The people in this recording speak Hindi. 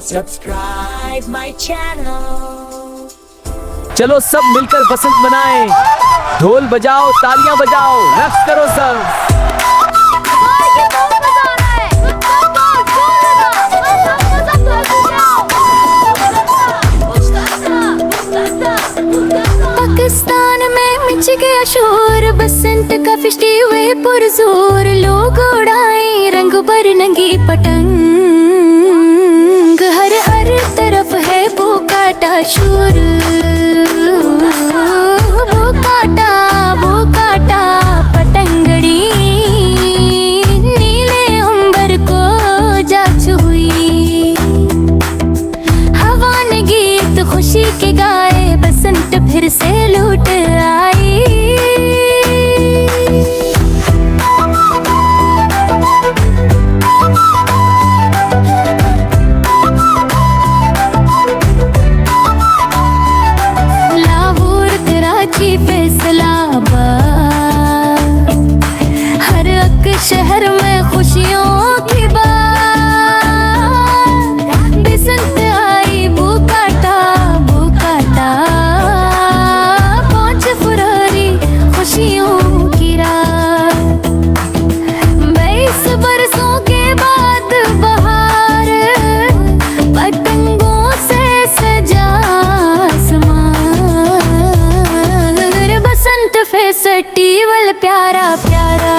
Subscribe my channel. चलो सब मिलकर बसंत मनाएं, ढोल बजाओ, तालियां बजाओ, रक्स करो सब। पाकिस्तान में मच गया शोर, बसंत का फेस्टिवल पुरजोर, लोग उड़ाएं रंग बरंगी पतंग, हर हर तरफ है बोकाटा शोर, बोकाटा पतंगड़ी नीले अंबर को जा छुई, हवा ने गीत खुशी के गाए, बसंत फिर से लौट आई। लाहौर कराची फैसलाबाद, हर एक शहर में खुशियों की बात, बसंत आई बोकाटा बोकाटा, पाँच फरवरी खुशियों की रात, 22 बरसों के बाद बहार, पतंगों से सजा आसमान, बसंत फेस्टिवल प्यारा प्यारा।